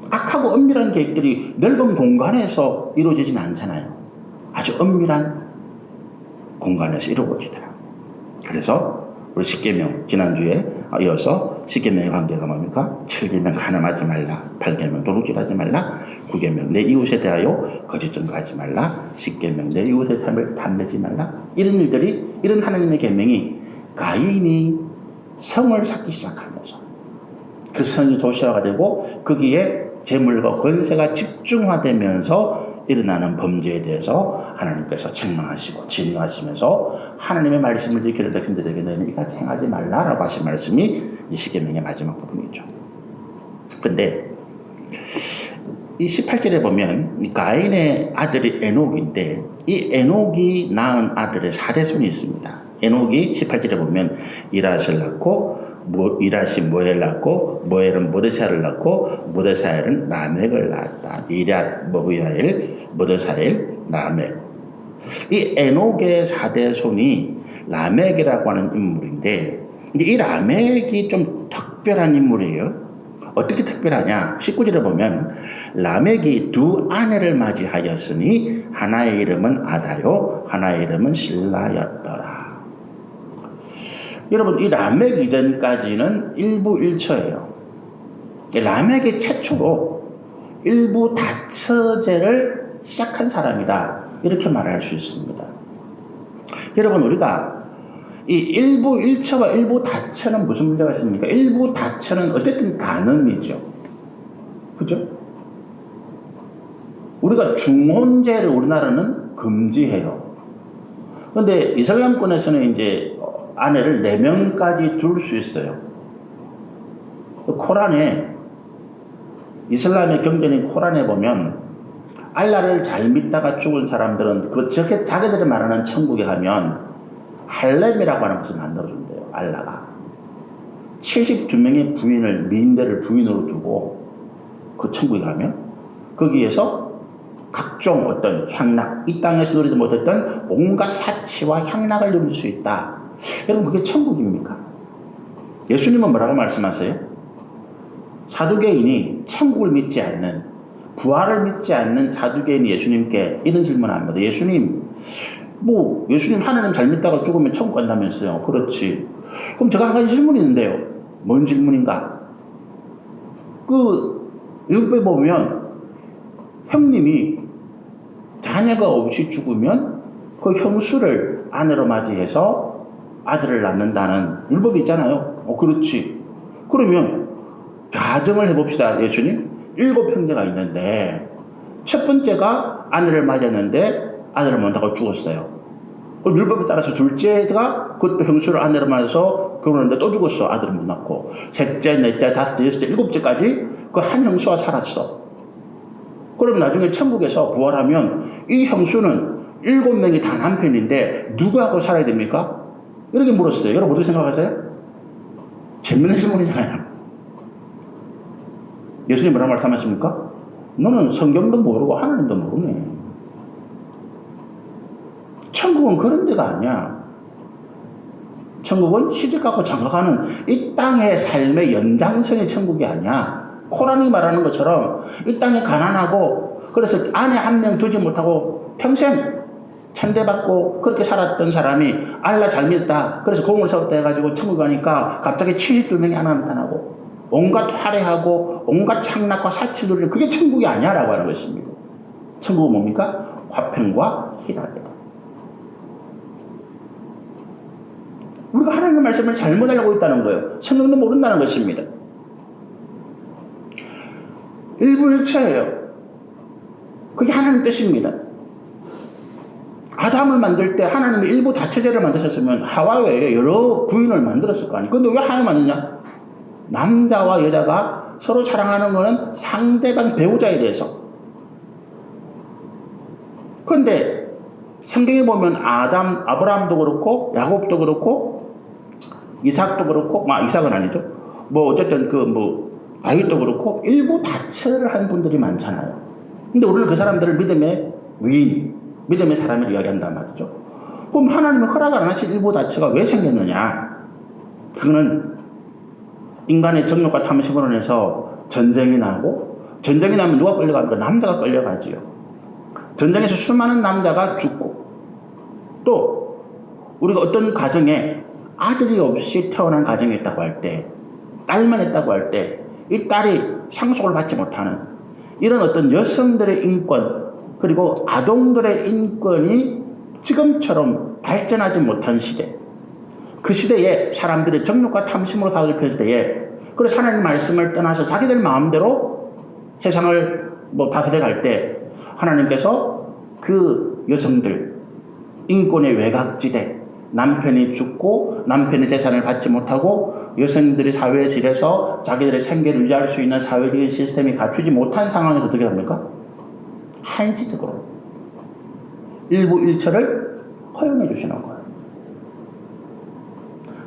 악하고 은밀한 계획들이 넓은 공간에서 이루어지진 않잖아요. 아주 은밀한 공간에서 이루어지더라. 그래서 우리 십계명 지난주에 이어서 십계명의 관계가 뭡니까? 7계명 간음하지 말라, 8계명 도둑질하지 말라, 9계명 내 이웃에 대하여 거짓 증거하지 말라, 10계명 내 이웃의 삶을 탐내지 말라. 이런 일들이, 이런 하나님의 계명이 가인이 성을 쌓기 시작하면서 그 성이 도시화가 되고 거기에 재물과 권세가 집중화되면서 일어나는 범죄에 대해서 하나님께서 책망하시고 진노하시면서 하나님의 말씀을 지키는 백성들에게 너희는 이같이 행하지 말라라고 하신 말씀이 이 십계명의 마지막 부분이죠. 근데 이 18절에 보면 이 가인의 아들이 에녹인데 이 에녹이 낳은 아들의 4대손이 있습니다. 에녹이 18절에 보면 이라스를 낳고 이라시 모엘을 낳고 모엘은 모데사를 낳고 모데사엘은 라멕을 낳았다. 이랏, 모후야엘, 모데사엘, 라멕. 이 에녹의 4대손이 라멕이라고 하는 인물인데 이 라멕이 좀 특별한 인물이에요. 어떻게 특별하냐? 19절에 보면 라멕이 2 아내를 맞이하였으니 하나의 이름은 아다요 하나의 이름은 실라였더라. 여러분 이 라멕 이전까지는 일부일처예요. 라멕이 최초로 일부 다처제를 시작한 사람이다. 이렇게 말할 수 있습니다. 여러분 우리가 이 일부 일처와 일부 다처는 무슨 문제가 있습니까? 일부 다처는 어쨌든 간음이죠. 그죠? 우리가 중혼죄를 우리나라는 금지해요. 그런데 이슬람권에서는 이제 아내를 4명까지 둘 수 있어요. 코란에 이슬람의 경전인 코란에 보면 알라를 잘 믿다가 죽은 사람들은 저렇게 자기들이 말하는 천국에 가면 할렘이라고 하는 것을 만들어준대요. 알라가 72명의 부인을 미인들을 부인으로 두고 그 천국에 가면 거기에서 각종 어떤 향락, 이 땅에서 누리지 못했던 온갖 사치와 향락을 누릴 수 있다. 여러분 그게 천국입니까? 예수님은 뭐라고 말씀하세요? 사두개인이 천국을 믿지 않는, 부활을 믿지 않는 사두개인이 예수님께 이런 질문을 합니다. 예수님, 예수님 하나님 잘 믿다가 죽으면 천국 간다면서요. 그렇지. 그럼 제가 한 가지 질문이 있는데요. 뭔 질문인가? 율법에 보면 형님이 자녀가 없이 죽으면 그 형수를 아내로 맞이해서 아들을 낳는다는 율법이 있잖아요. 그렇지. 그러면 가정을 해봅시다. 예수님 7형제가 있는데 첫 번째가 아내를 맞았는데 아들을 못 낳고 죽었어요. 그럼 율법에 따라서 둘째가 그것도 형수를 아내로 맞아서 결혼했는데 또 죽었어. 아들을 못 낳고. 셋째, 넷째, 다섯째, 여섯째, 일곱째까지 그 한 형수와 살았어. 그럼 나중에 천국에서 부활하면 이 형수는 7명이 다 남편인데 누구하고 살아야 됩니까? 이렇게 물었어요. 여러분 어떻게 생각하세요? 재밌는 질문이잖아요. 예수님 뭐라고 말씀하십니까? 너는 성경도 모르고 하나님도 모르네. 천국은 그런 데가 아니야. 천국은 시집가고 장가가는 이 땅의 삶의 연장선이 천국이 아니야. 코란이 말하는 것처럼 이 땅에 가난하고 그래서 아내 한 명 두지 못하고 평생 천대받고 그렇게 살았던 사람이 알라 잘 믿었다. 그래서 공을 세웠다 해가지고 천국 가니까 갑자기 72명이 하나 나타나고 온갖 화려하고 온갖 향락과 사치 누리는 그게 천국이 아니야 라고 하는 것입니다. 천국은 뭡니까? 화평과 희락이다. 우리가 하나님의 말씀을 잘못 알고 있다는 거예요. 성경도 모른다는 것입니다. 일부일체예요. 그게 하나님 뜻입니다. 아담을 만들 때 하나님이 일부 다처제를 만드셨으면 하와 외에 여러 부인을 만들었을 거 아니에요. 근데 왜 하나님 만드냐? 남자와 여자가 서로 사랑하는 것은 상대방 배우자에 대해서. 그런데 성경에 보면 아브라함도 그렇고 야곱도 그렇고 이삭도 그렇고 이삭은 아니죠. 어쨌든 다윗도 그렇고 일부 다처를 한 분들이 많잖아요. 근데 우리는 그 사람들을 믿음의 위인, 믿음의 사람을 이야기한단 말이죠. 그럼 하나님이 허락을 안 하신 일부 다처가 왜 생겼느냐? 그거는 인간의 정욕과 탐심으로 인해서 전쟁이 나고, 전쟁이 나면 누가 끌려갑니까? 남자가 끌려가지요. 전쟁에서 수많은 남자가 죽고, 또 우리가 어떤 가정에 아들이 없이 태어난 가정이 있다고 할 때, 딸만 있다고 할 때 이 딸이 상속을 받지 못하는 이런 어떤 여성들의 인권 그리고 아동들의 인권이 지금처럼 발전하지 못한 시대, 그 시대에 사람들이 정욕과 탐심으로 사고를 폈을 때에 그래서 하나님 말씀을 떠나서 자기들 마음대로 세상을 다스려 갈 때 하나님께서 그 여성들 인권의 외곽지대, 남편이 죽고 남편의 재산을 받지 못하고 여성들이 사회에 질에서 자기들의 생계를 유지할 수 있는 사회적인 시스템이 갖추지 못한 상황에서 어떻게 합니까? 한시적으로 일부 일처를 허용해 주시는 거예요.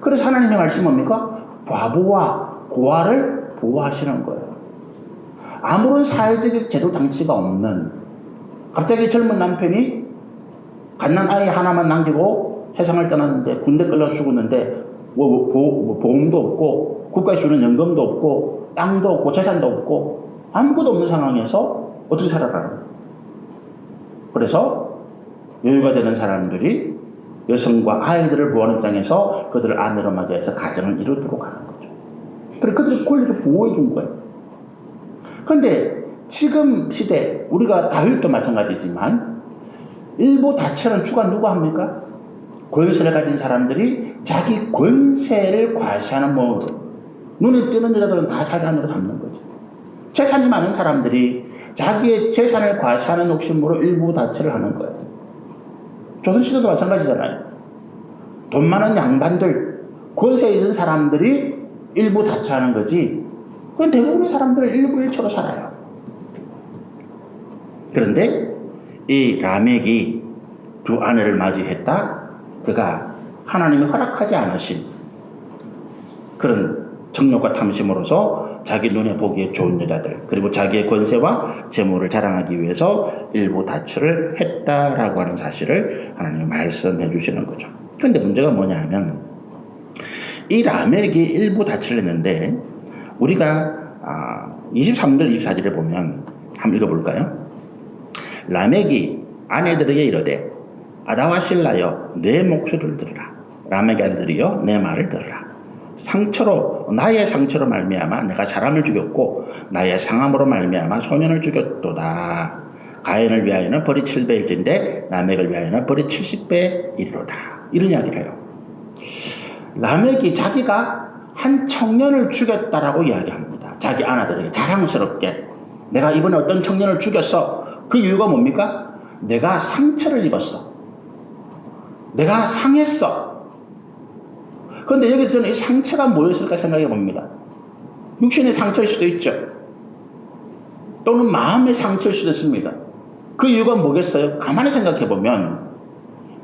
그래서 하나님의 말씀은 뭡니까? 과부와 고아를 보호하시는 거예요. 아무런 사회적 제도 장치가 없는 갑자기 젊은 남편이 갓난 아이 하나만 남기고 세상을 떠났는데 군대 끌려 죽었는데 보험도 없고 국가에 주는 연금도 없고 땅도 없고 재산도 없고 아무것도 없는 상황에서 어떻게 살아가는? 그래서 여유가 되는 사람들이 여성과 아이들을 보호하는 입장에서 그들을 아내로 맞이해서 가정을 이루도록 하는 거죠. 그래서 그들의 권리를 보호해 준 거예요. 그런데 지금 시대 우리가 다윗도 마찬가지지만 일부 다처는 주가 누가 합니까? 권세를 가진 사람들이 자기 권세를 과시하는 몸으로 눈에 띄는 여자들은 다 자기 안으로 삼는 거죠. 재산이 많은 사람들이 자기의 재산을 과시하는 욕심으로 일부 다처를 하는 거예요. 조선시대도 마찬가지잖아요. 돈 많은 양반들, 권세에 있는 사람들이 일부 다처하는 거지 그건 대부분의 사람들은 일부 일처로 살아요. 그런데 이 라멕이 두 아내를 맞이했다. 그가 하나님이 허락하지 않으신 그런 정욕과 탐심으로서 자기 눈에 보기에 좋은 여자들 그리고 자기의 권세와 재물을 자랑하기 위해서 일부 다처를 했다라고 하는 사실을 하나님이 말씀해 주시는 거죠. 그런데 문제가 뭐냐 하면 이 라멕이 일부 다처를 했는데 우리가 23절 24절에 보면 한번 읽어볼까요? 라멕이 아내들에게 이르되 아다와 실라여 내 목소리를 들으라. 라멕의 아들들이여 내 말을 들으라. 나의 상처로 말미암아 내가 사람을 죽였고 나의 상함으로 말미암아 소년을 죽였도다. 가인을 위하여는 벌이 7배일진데 라멕을 위하여는 벌이 70배이리로다. 이런 이야기를 해요. 라멕이 자기가 한 청년을 죽였다라고 이야기합니다. 자기 아내들에게 자랑스럽게 내가 이번에 어떤 청년을 죽였어. 그 이유가 뭡니까? 내가 상처를 입었어. 내가 상했어. 그런데 여기서는 이 상처가 뭐였을까 생각해 봅니다. 육신의 상처일 수도 있죠. 또는 마음의 상처일 수도 있습니다. 그 이유가 뭐겠어요? 가만히 생각해 보면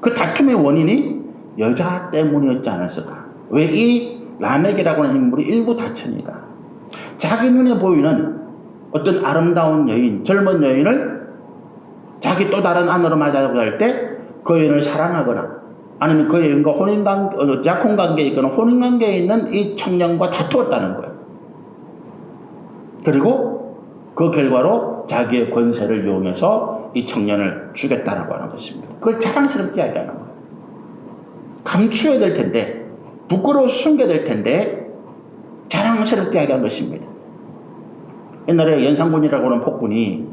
그 다툼의 원인이 여자 때문이었지 않았을까? 왜 이 라멕이라고 하는 인물이 일부 다처니까 자기 눈에 보이는 어떤 아름다운 여인, 젊은 여인을 자기 또 다른 아내로 맞아보고 할 때 그 여인을 사랑하거나 아니면 그 여인과 약혼관계에 있거나 혼인관계에 있는 이 청년과 다투었다는 거예요. 그리고 그 결과로 자기의 권세를 이용해서 이 청년을 죽였다라고 하는 것입니다. 그걸 자랑스럽게 이야기하는 거예요. 감추어야 될 텐데, 부끄러워 숨겨야 될 텐데 자랑스럽게 이야기한 것입니다. 옛날에 연산군이라고 하는 폭군이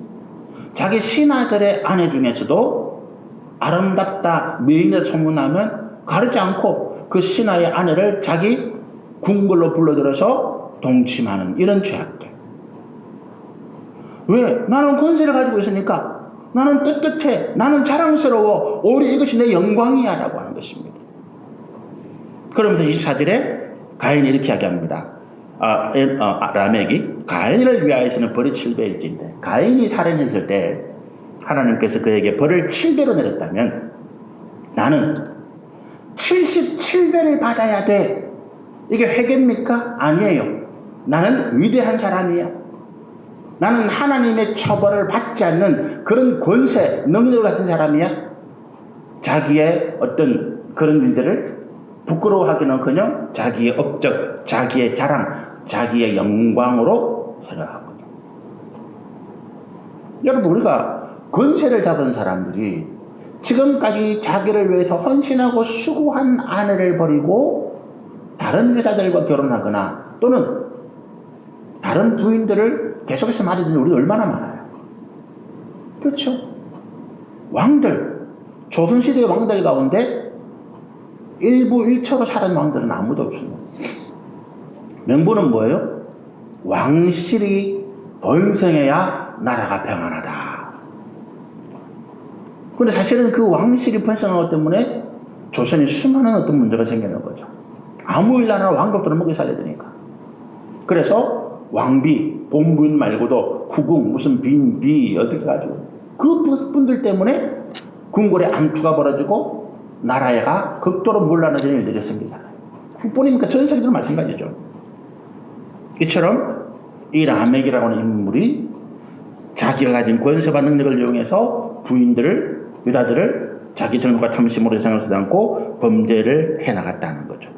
자기 신하들의 아내 중에서도 아름답다, 미인이다 소문나면 가르지 않고 그 신하의 아내를 자기 궁궐로 불러들여서 동침하는 이런 죄악들. 왜? 나는 권세를 가지고 있으니까 나는 떳떳해, 나는 자랑스러워, 오히려 이것이 내 영광이야 라고 하는 것입니다. 그러면서 24절에 가인이 이렇게 이야기합니다. 라멕이 가인을 위하여서는 벌이 7배일진데 가인이 살인했을 때 하나님께서 그에게 벌을 7배로 내렸다면 나는 77배를 받아야 돼. 이게 회개입니까? 아니에요. 나는 위대한 사람이야. 나는 하나님의 처벌을 받지 않는 그런 권세, 능력을 가진 사람이야. 자기의 어떤 그런 일들을 부끄러워하기는커녕 자기의 업적, 자기의 자랑, 자기의 영광으로 생각하거든요. 여러분, 우리가 권세를 잡은 사람들이 지금까지 자기를 위해서 헌신하고 수고한 아내를 버리고 다른 여자들과 결혼하거나 또는 다른 부인들을 계속해서 말해주는 우리 얼마나 많아요. 그렇죠? 왕들, 조선시대의 왕들 가운데 일부 일처로 살은 왕들은 아무도 없습니다. 명분은 뭐예요? 왕실이 번성해야 나라가 평안하다. 그런데 사실은 그 왕실이 번성한 것 때문에 조선이 수많은 어떤 문제가 생기는 거죠. 아무 일 나라 왕족들을 먹여 살려야 되니까. 그래서 왕비, 본부인 말고도 후궁, 무슨 빈비 어떻게 가지고 그 분들 때문에 궁궐에 암투가 벌어지고 나라가 극도로 물러나지는 일들이 생기잖아요. 그뿐이니까 전 세계도 마찬가지죠. 이처럼 이 라멕이라고 하는 인물이 자기가 가진 권세와 능력을 이용해서 부인들을, 여자들을 자기 정욕과 탐심으로 생각하지 않고 범죄를 해나갔다는 거죠.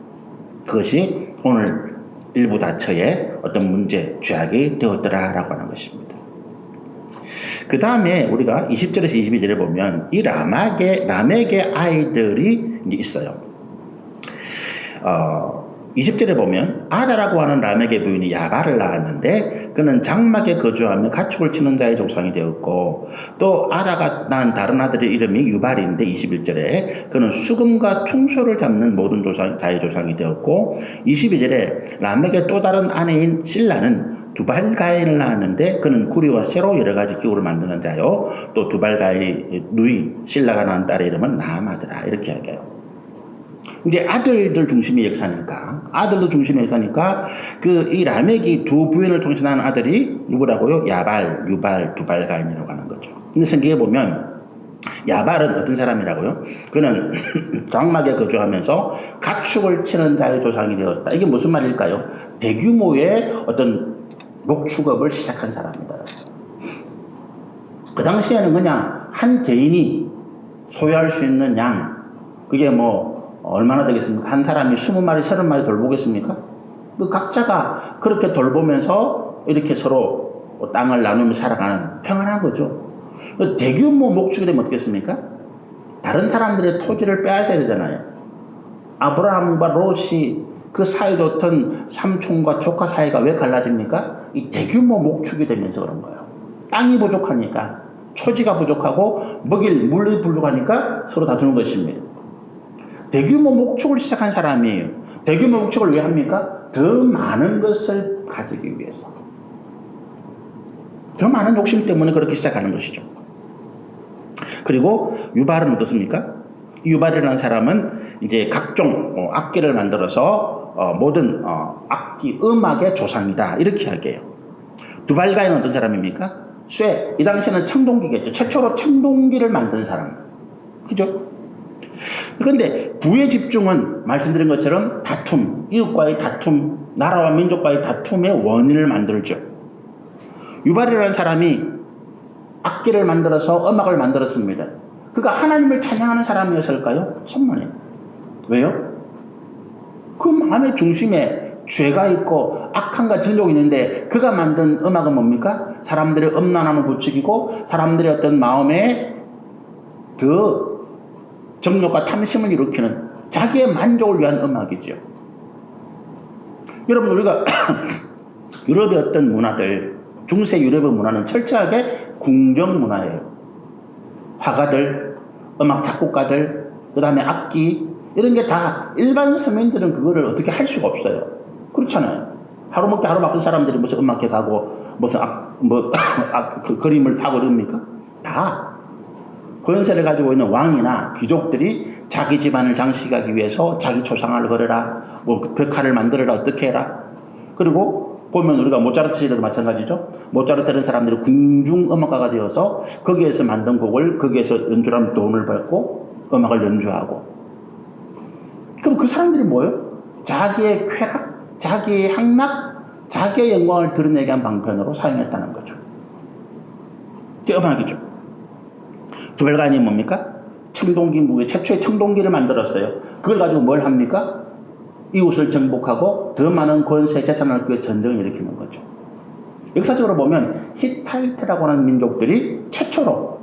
그것이 오늘 일부 다처의 어떤 문제, 죄악이 되었더라라고 하는 것입니다. 그 다음에 우리가 20절에서 22절에 보면 이 라멕의 아이들이 있어요. 20절에 보면 아다라고 하는 라멕의 부인이 야발을 낳았는데 그는 장막에 거주하며 가축을 치는 자의 조상이 되었고 또 아다가 낳은 다른 아들의 이름이 유발인데 21절에 그는 수금과 퉁소를 잡는 모든 자의 조상이 되었고 22절에 라멕의 또 다른 아내인 실라는 두발가인을 낳았는데 그는 구리와 쇠로 여러 가지 기구를 만드는 자요 또 두발가인의 누이 실라가 낳은 딸의 이름은 나아마더라 이렇게 이야기해요. 이제 아들들 중심의 역사니까 아들도 중심의 역사니까 그 이 라멕이 두 부인을 통해서 낳은 아들이 누구라고요? 야발, 유발, 두발가인이라고 하는 거죠. 근데 성경에 보면 야발은 어떤 사람이라고요? 그는 장막에 거주하면서 가축을 치는 자의 조상이 되었다. 이게 무슨 말일까요? 대규모의 어떤 목축업을 시작한 사람이다. 그 당시에는 그냥 한 개인이 소유할 수 있는 양, 그게 뭐 얼마나 되겠습니까? 한 사람이 20마리, 30마리 돌보겠습니까? 그 각자가 그렇게 돌보면서 이렇게 서로 땅을 나누며 살아가는 평안한 거죠. 대규모 목축이 되면 어떻겠습니까? 다른 사람들의 토지를 빼앗아야 되잖아요. 아브라함과 롯이 그 사이좋던 삼촌과 조카 사이가 왜 갈라집니까? 이 대규모 목축이 되면서 그런 거예요. 땅이 부족하니까, 초지가 부족하고 먹일 물이 부족하니까 서로 다투는 것입니다. 대규모 목축을 시작한 사람이에요. 대규모 목축을 왜 합니까? 더 많은 것을 가지기 위해서. 더 많은 욕심 때문에 그렇게 시작하는 것이죠. 그리고 유발은 어떻습니까? 유발이라는 사람은 이제 각종 악기를 만들어서 모든 악기, 음악의 조상이다. 이렇게 이야기해요. 두발가인은 어떤 사람입니까? 쇠. 이 당시에는 청동기겠죠. 최초로 청동기를 만든 사람. 그죠? 그런데 부의 집중은 말씀드린 것처럼 다툼, 이웃과의 다툼, 나라와 민족과의 다툼의 원인을 만들죠. 유발이라는 사람이 악기를 만들어서 음악을 만들었습니다. 그가 하나님을 찬양하는 사람이었을까요? 천만에요. 왜요? 그 마음의 중심에 죄가 있고 악함과 정욕이 있는데 그가 만든 음악은 뭡니까? 사람들의 음란함을 부추기고 사람들의 어떤 마음에 더 정욕과 탐심을 일으키는 자기의 만족을 위한 음악이죠. 여러분, 우리가 유럽의 어떤 문화들, 중세 유럽의 문화는 철저하게 궁정 문화예요. 화가들, 음악 작곡가들, 그 다음에 악기, 이런 게 다 일반 서민들은 그거를 어떻게 할 수가 없어요. 그렇잖아요. 하루 먹기 하루 바쁜 사람들이 무슨 음악회 가고 무슨 그 그림을 사고 그럽니까? 다 권세를 가지고 있는 왕이나 귀족들이 자기 집안을 장식하기 위해서 자기 초상화를 걸어라, 뭐 벽화를 만들어라, 어떻게 해라. 그리고 보면 우리가 모차르트 시대도 마찬가지죠. 모차르트는 사람들이 궁중 음악가가 되어서 거기에서 만든 곡을 거기에서 연주하면 돈을 받고 음악을 연주하고. 그럼 그 사람들이 뭐예요? 자기의 쾌락, 자기의 향락, 자기의 영광을 드러내기 위한 방편으로 사용했다는 거죠. 그게 음악이죠. 두발가인이 뭡니까? 청동기 무기, 최초의 청동기를 만들었어요. 그걸 가지고 뭘 합니까? 이웃을 정복하고 더 많은 권세 재산을 얻기 위해 전쟁을 일으키는 거죠. 역사적으로 보면 히타이트라고 하는 민족들이 최초로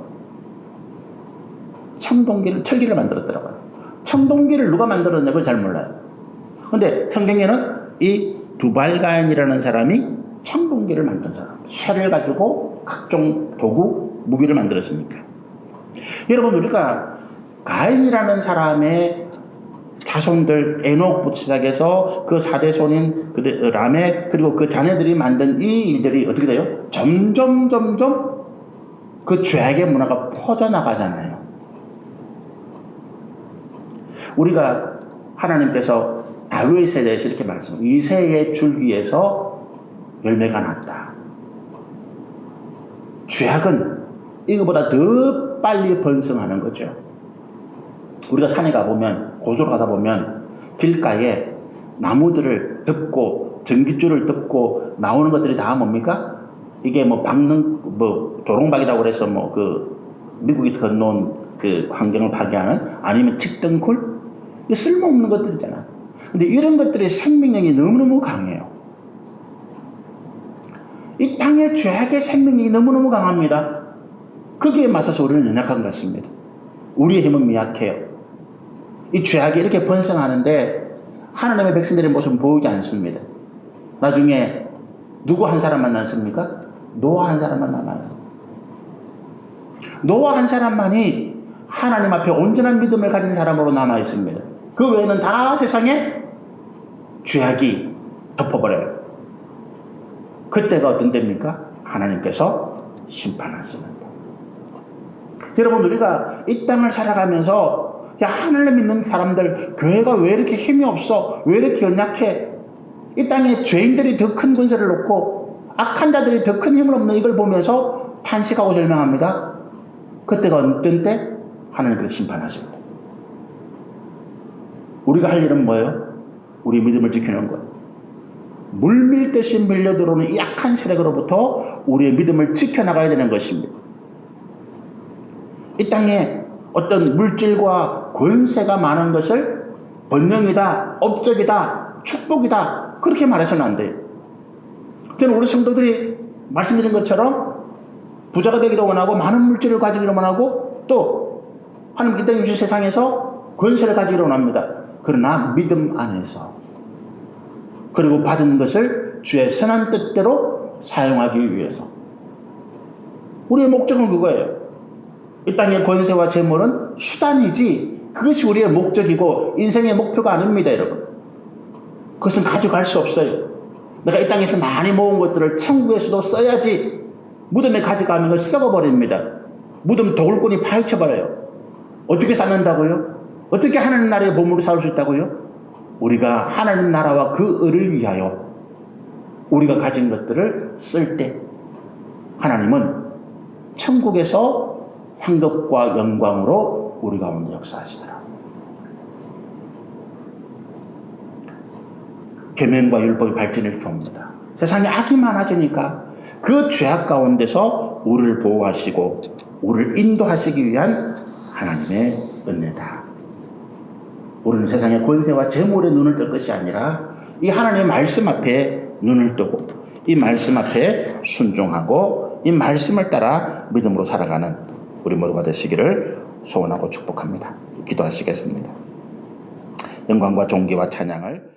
철기를 만들었더라고요. 청동기를 누가 만들었냐 그걸 잘 몰라요. 그런데 성경에는 이 두발가인이라는 사람이 청동기를 만든 사람, 쇠를 가지고 각종 도구, 무기를 만들었으니까. 여러분, 우리가 가인이라는 사람의 자손들, 에녹부터 시작해서 그 4대 손인 라멕, 그리고 그 자녀들이 만든 이 일들이 어떻게 돼요? 점점 그 죄악의 문화가 퍼져나가잖아요. 우리가 하나님께서 다윗에 대해서 이렇게 말씀해요. 이새의 줄기에서 열매가 났다. 죄악은 이거보다 더 빨리 번성하는 거죠. 우리가 산에 가보면, 고소로 가다 보면 길가에 나무들을 덮고 전깃줄을 덮고 나오는 것들이 다 뭡니까? 이게 뭐 조롱박이라고 그래서 미국에서 건너온 그 환경을 파괴하는, 아니면 측덩굴? 이게 쓸모없는 것들이잖아. 근데 이런 것들의 생명력이 너무너무 강해요. 이 땅의 죄악의 생명력이 너무너무 강합니다. 거기에 맞서서 우리는 연약한 것 같습니다. 우리의 힘은 미약해요. 이 죄악이 이렇게 번성하는데 하나님의 백성들의 모습은 보이지 않습니다. 나중에 누구 한 사람만 남습니까? 노아 한 사람만 남아요. 노아 한 사람만이 하나님 앞에 온전한 믿음을 가진 사람으로 남아 있습니다. 그 외에는 다 세상에 죄악이 덮어버려요. 그때가 어떤 때입니까? 하나님께서 심판하시는 때. 여러분, 우리가 이 땅을 살아가면서 하나님 믿는 사람들, 교회가 왜 이렇게 힘이 없어? 왜 이렇게 연약해? 이 땅에 죄인들이 더 큰 권세를 놓고 악한 자들이 더 큰 힘을 얻는 이걸 보면서 탄식하고 절망합니다. 그때가 어떤 때? 하나님께서 심판하십니다. 우리가 할 일은 뭐예요? 우리 믿음을 지키는 것. 물밀듯이 밀려들어오는 이 약한 세력으로부터 우리의 믿음을 지켜나가야 되는 것입니다. 이 땅에 어떤 물질과 권세가 많은 것을 번영이다, 업적이다, 축복이다, 그렇게 말해서는 안 돼요. 저는 우리 성도들이 말씀드린 것처럼 부자가 되기를 원하고 많은 물질을 가지기를 원하고 또 하나님께 땅에 주신 세상에서 권세를 가지기를 원합니다. 그러나 믿음 안에서 그리고 받은 것을 주의 선한 뜻대로 사용하기 위해서 우리의 목적은 그거예요. 이 땅의 권세와 재물은 수단이지 그것이 우리의 목적이고 인생의 목표가 아닙니다, 여러분. 그것은 가져갈 수 없어요. 내가 이 땅에서 많이 모은 것들을 천국에서도 써야지 무덤에 가져가면 그 썩어버립니다. 무덤 도굴꾼이 파헤쳐버려요. 어떻게 쌓는다고요? 어떻게 하나님 나라의 보물을 쌓을 수 있다고요? 우리가 하나님 나라와 그 의를 위하여 우리가 가진 것들을 쓸 때 하나님은 천국에서 상급과 영광으로 우리 가운데 역사하시더라. 계명과 율법의 발전을 이렇게 옵니다. 세상에 악이 많아지니까 그 죄악 가운데서 우리를 보호하시고 우리를 인도하시기 위한 하나님의 은혜다. 우리는 세상의 권세와 재물에 눈을 뜰 것이 아니라 이 하나님의 말씀 앞에 눈을 뜨고 이 말씀 앞에 순종하고 이 말씀을 따라 믿음으로 살아가는 우리 모두가 되시기를 소원하고 축복합니다. 기도하시겠습니다. 영광과 존귀와 찬양을